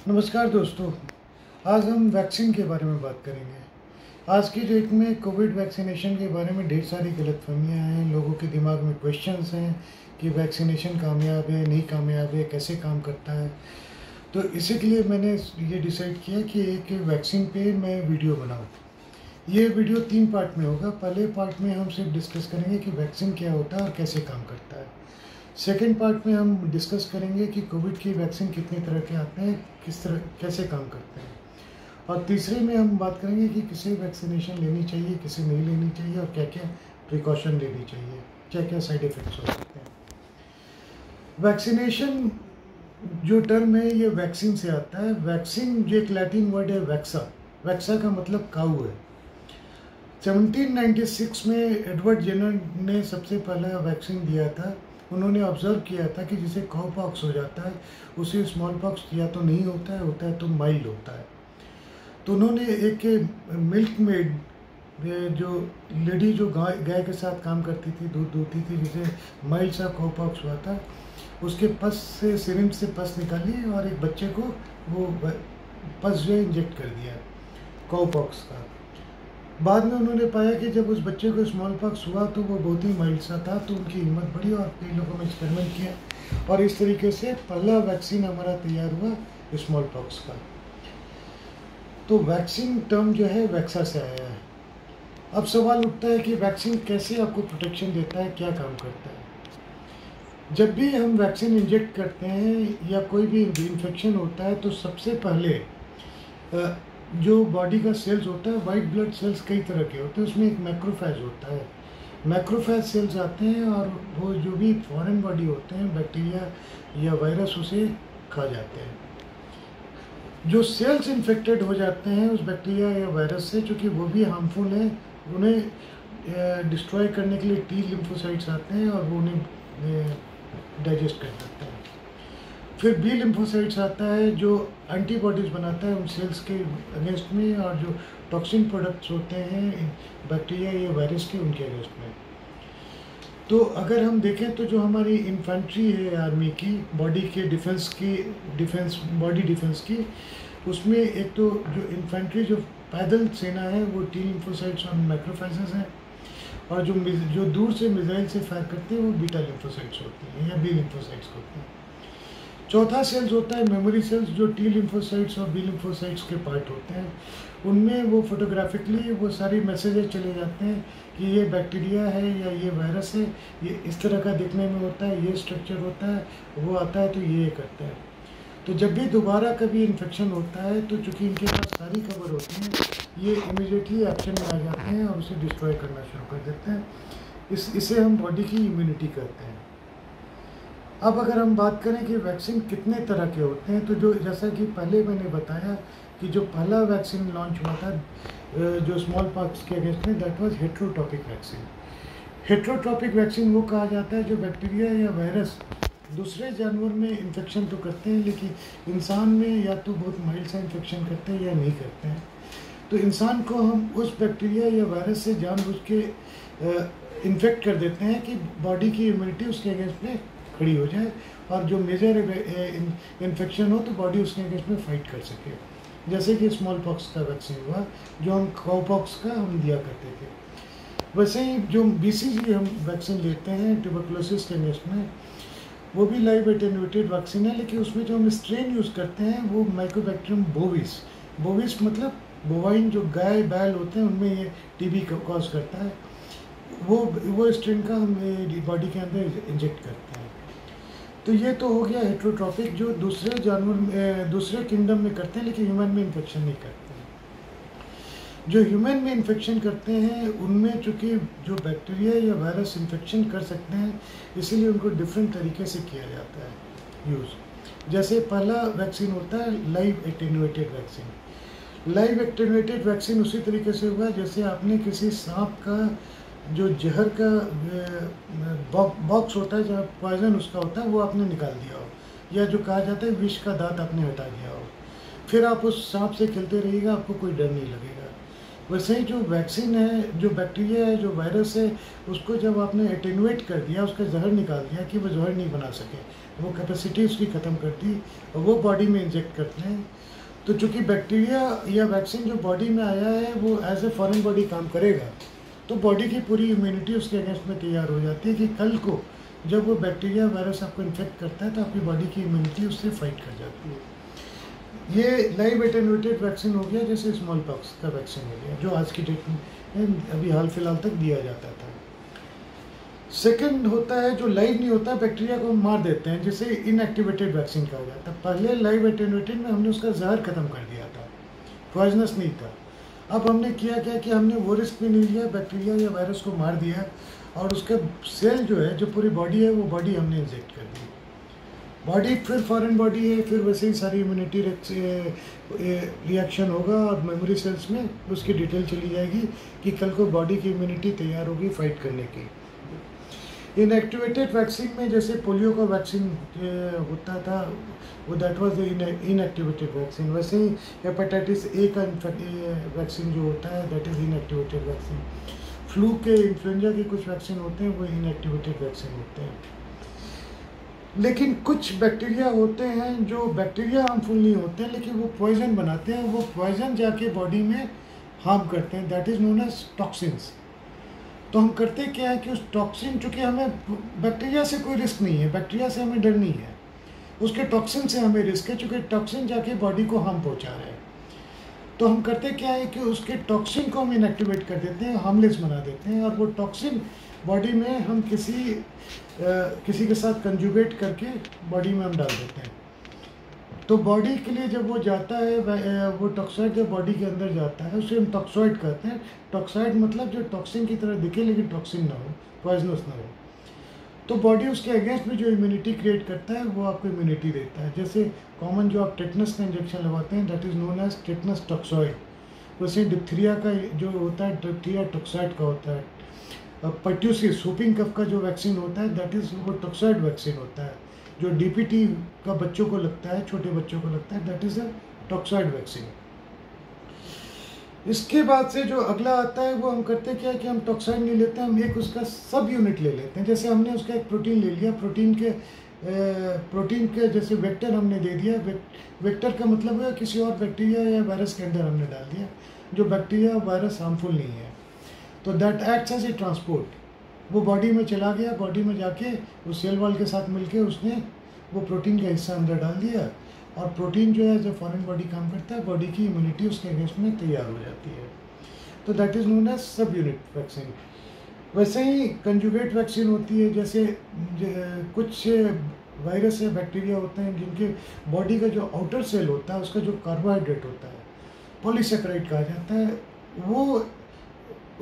नमस्कार दोस्तों। आज हम वैक्सीन के बारे में बात करेंगे। आज की डेट में कोविड वैक्सीनेशन के बारे में ढेर सारी गलतफहमियां हैं। लोगों के दिमाग में क्वेश्चंस हैं कि वैक्सीनेशन कामयाब है, नहीं कामयाब है, कैसे काम करता है। तो इसी के लिए मैंने ये डिसाइड किया कि एक वैक्सीन पे मैं वीडियो बनाऊँ। ये वीडियो 3 पार्ट में होगा। पहले पार्ट में हम सिर्फ डिस्कस करेंगे कि वैक्सीन क्या होता है और कैसे काम करता है। सेकेंड पार्ट में हम डिस्कस करेंगे कि कोविड की वैक्सीन कितने तरह के आते हैं, किस तरह कैसे काम करते हैं। और तीसरे में हम बात करेंगे कि किसे वैक्सीनेशन लेनी चाहिए, किसे नहीं लेनी चाहिए और क्या क्या प्रिकॉशन लेनी चाहिए, क्या क्या साइड इफ़ेक्ट्स हो सकते हैं। वैक्सीनेशन जो टर्म है ये वैक्सीन से आता है। वैक्सीन जो एक लैटिन वर्ड है वैक्सा, वैक्सा का मतलब काऊ है। 1796 में एडवर्ड जेनर ने सबसे पहला वैक्सीन दिया था। उन्होंने ऑब्जर्व किया था कि जिसे काऊ पॉक्स हो जाता है उसे स्मॉल पॉक्स या तो नहीं होता है तो माइल्ड होता है। तो उन्होंने एक मिल्क मेड जो लेडी जो गाय के साथ काम करती थी, दूध दूहती थी, जिसे माइल्ड सा काऊ पॉक्स हुआ था, उसके पस से सिरिंज से पस निकाली और एक बच्चे को वो पस जो है इंजेक्ट कर दिया काऊ पॉक्स का। बाद में उन्होंने पाया कि जब उस बच्चे को स्मॉल पॉक्स हुआ तो वो बहुत ही माइल्ड सा था, तो उनकी हिम्मत बढ़ी और कई लोगों ने एक्सपेरिमेंट किया और इस तरीके से पहला वैक्सीन हमारा तैयार हुआ स्मॉल पॉक्स का। तो वैक्सीन टर्म जो है वैक्सा से आया है। अब सवाल उठता है कि वैक्सीन कैसे आपको प्रोटेक्शन देता है, क्या काम करता है। जब भी हम वैक्सीन इंजेक्ट करते हैं या कोई भी इन्फेक्शन होता है तो सबसे पहले जो बॉडी का सेल्स होता है, वाइट ब्लड सेल्स कई तरह के होते हैं, उसमें एक मैक्रोफेज होता है। मैक्रोफेज सेल्स आते हैं और वो जो भी फॉरेन बॉडी होते हैं, बैक्टीरिया या वायरस, उसे खा जाते हैं। जो सेल्स इन्फेक्टेड हो जाते हैं उस बैक्टीरिया या वायरस से, चूँकि वो भी हार्मफुल है, उन्हें डिस्ट्रॉय करने के लिए टी लिम्फोसाइट्स आते हैं और वो उन्हें डाइजेस्ट कर देते हैं। फिर बी लिम्फोसाइट्स आता है जो एंटीबॉडीज़ बनाता है उन सेल्स के अगेंस्ट में, और जो टॉक्सिन प्रोडक्ट्स होते हैं बैक्टीरिया या वायरस के, उनके अगेंस्ट में। तो अगर हम देखें तो जो हमारी इन्फेंट्री है आर्मी की, बॉडी के बॉडी डिफेंस की, उसमें एक तो जो इन्फेंट्री जो पैदल सेना है वो टी लिम्फोसाइट्स और मैक्रोफेजेस हैं, और जो दूर से मिसाइल से फायर करते हैं वो बीटा लिम्फोसाइट्स होती हैं या बी लिम्फोसाइट्स होती हैं। चौथा सेल्स होता है मेमोरी सेल्स, जो टी लिम्फोसाइट्स और बी लिम्फोसाइट्स के पार्ट होते हैं। उनमें वो फोटोग्राफिकली वो सारी मैसेजेस चले जाते हैं कि ये बैक्टीरिया है या ये वायरस है, ये इस तरह का दिखने में होता है, ये स्ट्रक्चर होता है, वो आता है तो ये करता है। तो जब भी दोबारा कभी इन्फेक्शन होता है तो चूँकि इनके पास सारी खबर होती है, ये इमीडिएटली एक्शन में आ जाते हैं और उसे डिस्ट्रॉय करना शुरू कर देते हैं। इसे हम बॉडी की इम्यूनिटी कहते हैं। अब अगर हम बात करें कि वैक्सीन कितने तरह के होते हैं, तो जो जैसा कि पहले मैंने बताया कि जो पहला वैक्सीन लॉन्च हुआ था जो स्मॉल पॉक्स के अगेंस्ट में, दैट वाज हेट्रोटॉपिक वैक्सीन। हेट्रोटॉपिक वैक्सीन वो कहा जाता है जो बैक्टीरिया या वायरस दूसरे जानवर में इन्फेक्शन तो करते हैं, लेकिन इंसान में या तो बहुत माइल्ड सा इन्फेक्शन करते हैं या नहीं करते हैं। तो इंसान को हम उस बैक्टीरिया या वायरस से जानबूझ के इन्फेक्ट कर देते हैं कि बॉडी की इम्यूनिटी उसके अगेंस्ट में खड़ी हो जाए, और जो मेजर इन्फेक्शन हो तो बॉडी उसके अगेंस्ट में फाइट कर सके। जैसे कि स्मॉल पॉक्स का वैक्सीन हुआ जो हम काऊ पॉक्स का हम दिया करते थे, वैसे ही जो BCG हम वैक्सीन लेते हैं ट्यूबरकुलोसिस के अगेंस्ट में, वो भी लाइव एटेन्यूएटेड वैक्सीन है, लेकिन उसमें जो हम स्ट्रेन यूज़ करते हैं वो माइकोबैक्टीरियम बोविस मतलब बोवाइन जो गाय बैल होते हैं उनमें ये TB कॉज करता है, वो स्ट्रेन का हम बॉडी के अंदर इंजेक्ट करते हैं। तो ये तो हो गया हेट्रोट्रॉपिक, जो दूसरे जानवर दूसरे किंगडम में करते हैं लेकिन ह्यूमन में इन्फेक्शन नहीं करते हैं। जो ह्यूमन में इन्फेक्शन करते हैं उनमें चूँकि जो बैक्टीरिया या वायरस इन्फेक्शन कर सकते हैं, इसीलिए उनको डिफरेंट तरीके से किया जाता है यूज़। जैसे पहला वैक्सीन होता है live attenuated vaccine. Live attenuated vaccine उसी तरीके से हुआ जैसे आपने किसी सांप का जो जहर का बॉक्स होता है, जहाँ पॉइजन उसका होता है, वो आपने निकाल दिया हो, या जो कहा जाता है विष का दांत आपने हटा दिया हो, फिर आप उस सांप से खेलते रहिएगा, आपको कोई डर नहीं लगेगा। वैसे ही जो वैक्सीन है, जो बैक्टीरिया है, जो वायरस है, उसको जब आपने एटेनुएट कर दिया, उसका जहर निकाल दिया कि वो जहर नहीं बना सके, वो कैपेसिटी उसकी ख़त्म कर दी और वो बॉडी में इंजेक्ट करते हैं। तो चूँकि बैक्टीरिया या वैक्सीन जो बॉडी में आया है वो एज ए फॉरेन बॉडी काम करेगा, तो बॉडी की पूरी इम्यूनिटी उसके अगेंस्ट में तैयार हो जाती है कि कल को जब वो बैक्टीरिया वायरस आपको इन्फेक्ट करता है तो आपकी बॉडी की इम्यूनिटी उससे फाइट कर जाती है। ये लाइव एटेन्यूएटेड वैक्सीन हो गया, जैसे स्मॉल पॉक्स का वैक्सीन हो गया जो आज की डेट में अभी हाल फिलहाल तक दिया जाता था। सेकंड होता है जो लाइव नहीं होता, बैक्टीरिया को मार देते हैं, जिसे इनएक्टिवेटेड वैक्सीन कहा जाता है। पहले लाइव एटेन्यूएटेड में हमने उसका जहर खत्म कर दिया था, पॉइजनस नहीं था। अब हमने किया क्या कि हमने वो रिस्क भी नहीं लिया, बैक्टीरिया या वायरस को मार दिया और उसका सेल जो है, जो पूरी बॉडी है, वो बॉडी हमने इंजेक्ट कर दी। बॉडी फिर फॉरेन बॉडी है, फिर वैसे ही सारी इम्यूनिटी रिएक्शन होगा और मेमोरी सेल्स में उसकी डिटेल चली जाएगी कि कल को बॉडी की इम्यूनिटी तैयार होगी फाइट करने की। इनएक्टिवेटेड वैक्सीन में जैसे पोलियो का वैक्सीन होता था, वो that was the inactivated vaccine. वैसे ही हेपेटाइटिस ए का वैक्सीन जो होता है that is inactivated vaccine. Flu के, इन्फ्लुएंजा के कुछ वैक्सीन होते हैं वो इनएक्टिवेटेड वैक्सीन होते हैं। लेकिन कुछ बैक्टीरिया होते हैं जो बैक्टीरिया हार्मफुल नहीं होते हैं, लेकिन वो पॉइजन बनाते हैं, वो पॉइजन जाके बॉडी में हार्म करते हैं, that is known as toxins. तो हम करते क्या है कि उस टॉक्सिन, चूँकि हमें बैक्टीरिया से कोई रिस्क नहीं है, बैक्टीरिया से हमें डर नहीं है, उसके टॉक्सिन से हमें रिस्क है, चूँकि टॉक्सिन जाके बॉडी को हार्म पहुँचा रहे हैं। तो हम करते क्या है कि उसके टॉक्सिन को हम इनएक्टिवेट कर देते हैं, हार्मलेस बना देते हैं, और वो टॉक्सिन बॉडी में हम किसी के साथ कंजुगेट करके बॉडी में हम डाल देते हैं। तो बॉडी के लिए जब वो जाता है, वो टॉक्साइड जब बॉडी के अंदर जाता है उसे हम टॉक्सॉइड कहते हैं। टॉक्साइड मतलब जो टॉक्सिन की तरह दिखे लेकिन टॉक्सिन ना हो, पॉइजनस ना हो। तो बॉडी उसके अगेंस्ट में जो इम्यूनिटी क्रिएट करता है वो आपको इम्यूनिटी देता है। जैसे कॉमन जो आप टेटनस का इंजेक्शन लगाते हैं that is known as tetanus toxoid. वैसे डिप्थीरिया का जो होता है डिप्थीरिया टॉक्सॉइड का होता है। पर्ट्यूसिस व्हूपिंग कफ का जो वैक्सीन होता है दैट इज़ वो टॉक्सॉइड वैक्सीन होता है। जो डीपीटी का बच्चों को लगता है, छोटे बच्चों को लगता है, that is a toxoid vaccine. इसके बाद से जो अगला आता है वो हम करते क्या है कि हम टॉक्साइड नहीं लेते, हम एक उसका सब यूनिट ले लेते हैं। जैसे हमने उसका एक प्रोटीन ले लिया, प्रोटीन के जैसे वेक्टर हमने दे दिया। वेक्टर का मतलब है किसी और बैक्टीरिया या वायरस के अंदर हमने डाल दिया, जो बैक्टीरिया वायरस हार्मफुल नहीं है। तो that acts as a transport. वो बॉडी में चला गया, बॉडी में जाके उस सेल वॉल के साथ मिलके उसने वो प्रोटीन का हिस्सा अंदर डाल दिया, और प्रोटीन जो है जब फॉरेन बॉडी काम करता है, बॉडी की इम्यूनिटी उसके अगेंस्ट में तैयार हो जाती है। तो that is known as sub unit vaccine. वैसे ही कंजुगेट वैक्सीन होती है, जैसे कुछ वायरस या बैक्टीरिया होते हैं जिनके बॉडी का जो आउटर सेल होता है उसका जो कार्बोहाइड्रेट होता है, पॉलीसेकेराइड कहा जाता है, वो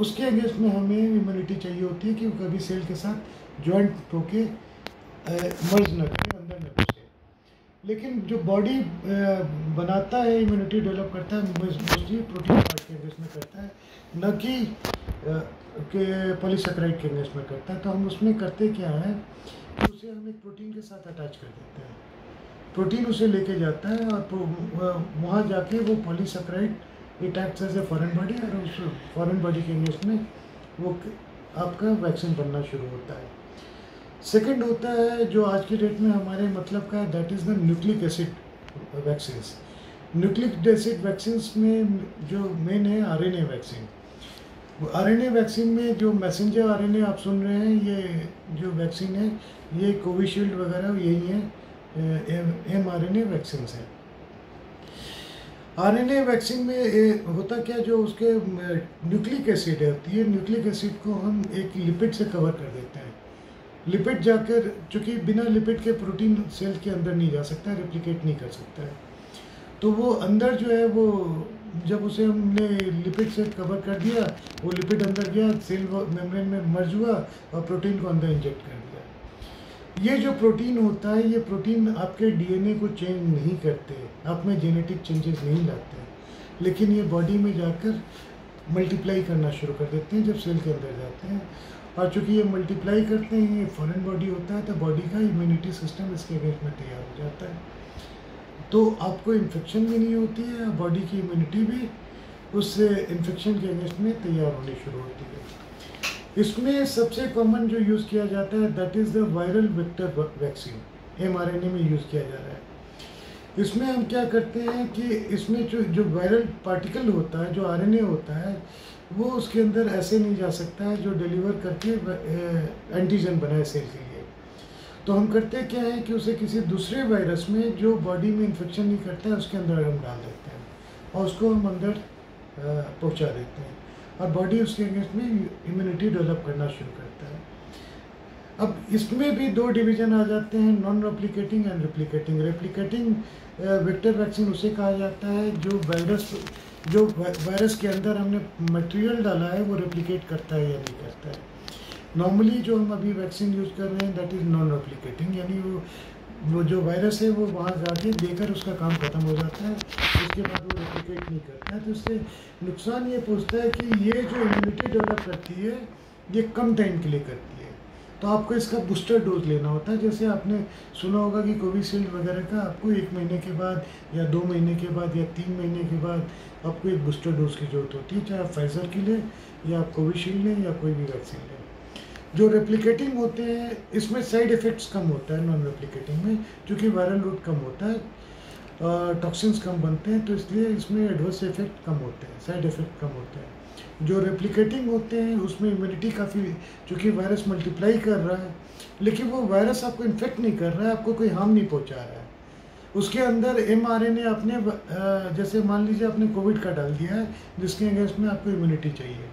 उसके अगेंस्ट में हमें इम्यूनिटी चाहिए होती है कि वो कभी सेल के साथ ज्वाइंट होके मर्ज न करें, अंदर न घुसे। लेकिन जो बॉडी बनाता है, इम्यूनिटी डेवलप करता है, मोस्टली प्रोटीन पार्ट के अगेंस्ट में करता है, न कि पॉलीसेकेराइड के अगेंस्ट में करता है। तो हम उसमें करते क्या है कि उसे हम एक प्रोटीन के साथ अटैच कर देते हैं, प्रोटीन उसे लेके जाता है और वहाँ जाके वो polysaccharide it acts as a foreign body, और उस फॉरेन बॉडी के अगेंस्ट में वो आपका वैक्सीन बनना शुरू होता है। सेकंड होता है जो आज की डेट में हमारे मतलब का, that is the nucleic acid vaccines. Nucleic acid vaccines में जो मेन है आरएनए वैक्सीन। आरएनए वैक्सीन में जो मैसेंजर आरएनए आप सुन रहे हैं, ये जो वैक्सीन है ये कोविशील्ड वगैरह यही है, mRNA वैक्सीन है। आरएनए वैक्सीन में होता क्या, जो उसके न्यूक्लिक एसिड होती है, न्यूक्लिक एसिड को हम एक लिपिड से कवर कर देते हैं। लिपिड जाकर, चूँकि बिना लिपिड के प्रोटीन सेल के अंदर नहीं जा सकता, रेप्लिकेट नहीं कर सकता है, तो वो अंदर जो है वो जब उसे हमने लिपिड से कवर कर दिया, वो लिपिड अंदर गया, सेल मेम्ब्रेन में मर्ज हुआ और प्रोटीन को अंदर इंजेक्ट कर दिया। ये जो प्रोटीन होता है, ये प्रोटीन आपके डीएनए को चेंज नहीं करते, आप में जेनेटिक चेंजेस नहीं लाते, लेकिन ये बॉडी में जाकर मल्टीप्लाई करना शुरू कर देते हैं जब सेल के अंदर जाते हैं। और चूँकि ये मल्टीप्लाई करते हैं, ये फॉरेन बॉडी होता है, तो बॉडी का इम्यूनिटी सिस्टम इसके अगेंस्ट में तैयार हो जाता है। तो आपको इन्फेक्शन भी नहीं होती है, बॉडी की इम्यूनिटी भी उस इन्फेक्शन के अगेंस्ट में तैयार होनी शुरू होती है। इसमें सबसे कॉमन जो यूज़ किया जाता है that is the viral vector vaccine, mRNA में यूज़ किया जा रहा है। इसमें हम क्या करते हैं कि इसमें जो वायरल पार्टिकल होता है, जो आरएनए होता है, वो उसके अंदर ऐसे नहीं जा सकता है जो डिलीवर करके एंटीजन बनाए सेल के लिए। तो हम करते क्या है कि उसे किसी दूसरे वायरस में जो बॉडी में इन्फेक्शन नहीं करता है उसके अंदर हम डाल देते हैं और उसको हम अंदर पहुंचा देते हैं और बॉडी उसके अगेंस्ट में इम्यूनिटी डेवलप करना शुरू करता है। अब इसमें भी दो डिवीज़न आ जाते हैं, non replicating and replicating. Replicating vector vaccine उसे कहा जाता है जो वायरस के अंदर हमने मटेरियल डाला है वो रेप्लिकेट करता है या नहीं करता है। नॉर्मली जो हम अभी वैक्सीन यूज़ कर रहे हैं दैट इज़ नॉन रेप्लिकेटिंग, यानी वो जो वायरस है वो वहाँ जाके देकर उसका काम खत्म हो जाता है, उसके बाद वो रेप्लिकेट नहीं करता है। तो इससे नुकसान ये पहुँचता है कि ये जो इम्यूनिटी डेवलप करती है ये कम टाइम के लिए करती है, तो आपको इसका बूस्टर डोज लेना होता है। जैसे आपने सुना होगा कि कोविशील्ड वगैरह का आपको 1 महीने के बाद या 2 महीने के बाद या 3 महीने के बाद आपको एक बूस्टर डोज की ज़रूरत होती है, चाहे आप फाइज़र की लें या आप कोविशील्ड लें या कोई भी वैक्सीन लें। जो रेप्लिकेटिंग होते हैं इसमें साइड इफ़ेक्ट्स कम होता है, नॉन रेप्लिकेटिंग में क्योंकि वायरल लोड कम होता है, टॉक्सिन्स कम बनते हैं, तो इसलिए इसमें एडवर्स इफेक्ट कम होते हैं, साइड इफ़ेक्ट कम होते हैं। जो रेप्लिकेटिंग होते हैं उसमें इम्यूनिटी काफ़ी, चूँकि वायरस मल्टीप्लाई कर रहा है लेकिन वो वायरस आपको इन्फेक्ट नहीं कर रहा है, आपको कोई हार्म नहीं पहुंचा रहा है। उसके अंदर mRNA आपने जैसे मान लीजिए आपने कोविड का डाल दिया है जिसके अगेंस्ट में आपको इम्यूनिटी चाहिए,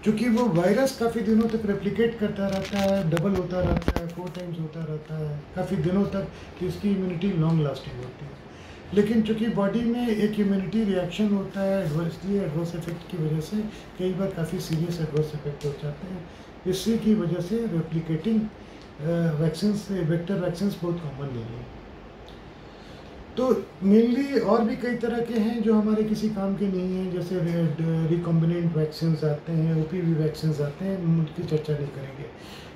क्योंकि वो वायरस काफ़ी दिनों तक रेप्लिकेट करता रहता है, डबल होता रहता है, 4 टाइम्स होता रहता है काफ़ी दिनों तक, तो इसकी इम्यूनिटी लॉन्ग लास्टिंग होती है। लेकिन चूँकि बॉडी में एक इम्यूनिटी रिएक्शन होता है एडवर्स इफेक्ट की वजह से कई बार काफ़ी सीरियस एडवर्स इफेक्ट हो जाते हैं, इसी की वजह से रेप्लिकेटिंग वैक्सीन्स, वेक्टर वैक्सीन्स बहुत कॉमन नहीं है। तो मेनली और भी कई तरह के हैं जो हमारे किसी काम के नहीं हैं, जैसे रिकॉम्बिनेंट वैक्सीन आते हैं, ओपीवी वैक्सीन आते हैं, उनकी चर्चा नहीं करेंगे।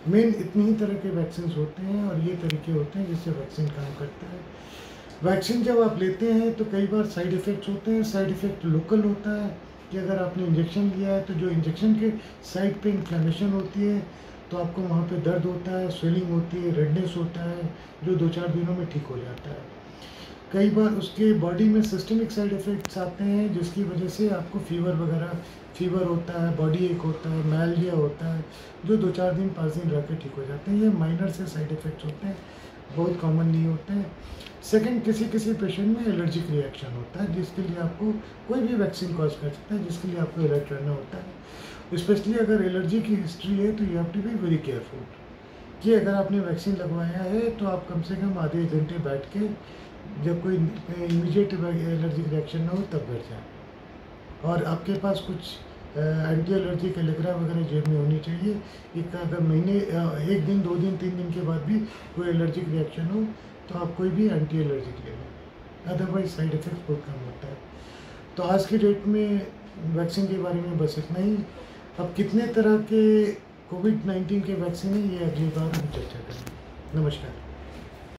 मेन इतनी ही तरह के वैक्सीन होते हैं और ये तरीके होते हैं जिससे वैक्सीन काम करता है। वैक्सीन जब आप लेते हैं तो कई बार साइड इफ़ेक्ट्स होते हैं। साइड इफ़ेक्ट लोकल होता है कि अगर आपने इंजेक्शन लिया है तो जो इंजेक्शन के साइड पे इन्फ्लेमेशन होती है तो आपको वहाँ पे दर्द होता है, स्वेलिंग होती है, रेडनेस होता है, जो 2-4 दिनों में ठीक हो जाता है। कई बार उसके बॉडी में सिस्टमिक साइड इफ़ेक्ट्स आते हैं जिसकी वजह से आपको फीवर होता है, बॉडी एक होता है, मैलेरिया होता है, जो 2-4 दिन 5 दिन रह के ठीक हो जाते हैं। ये माइनर से साइड इफ़ेक्ट्स होते हैं, बहुत कॉमन नहीं होते हैं। सेकंड, किसी पेशेंट में एलर्जिक रिएक्शन होता है जिसके लिए आपको कोई भी वैक्सीन कॉज कर सकता है, जिसके लिए आपको अलर्ट रहना होता है। स्पेशली अगर एलर्जी की हिस्ट्री है तो you have to be very careful कि अगर आपने वैक्सीन लगवाया है तो आप कम से कम आधे घंटे बैठ के, जब कोई इमीडिएट एलर्जिक रिएक्शन ना हो तब बैठ जाए, और आपके पास कुछ एंटी एलर्जिक एलेग्रा वगैरह जेब में होनी चाहिए। एक अगर महीने 1 दिन 2 दिन 3 दिन के बाद भी कोई एलर्जिक रिएक्शन हो तो आप कोई भी एंटी एलर्जिक ले लें, अदरवाइज साइड इफ़ेक्ट बहुत कम होता है। तो आज की डेट में वैक्सीन के बारे में बस इतना ही। अब कितने तरह के कोविड-19 के वैक्सीन हैं ये अगली बार हम चर्चा करेंगे। नमस्कार।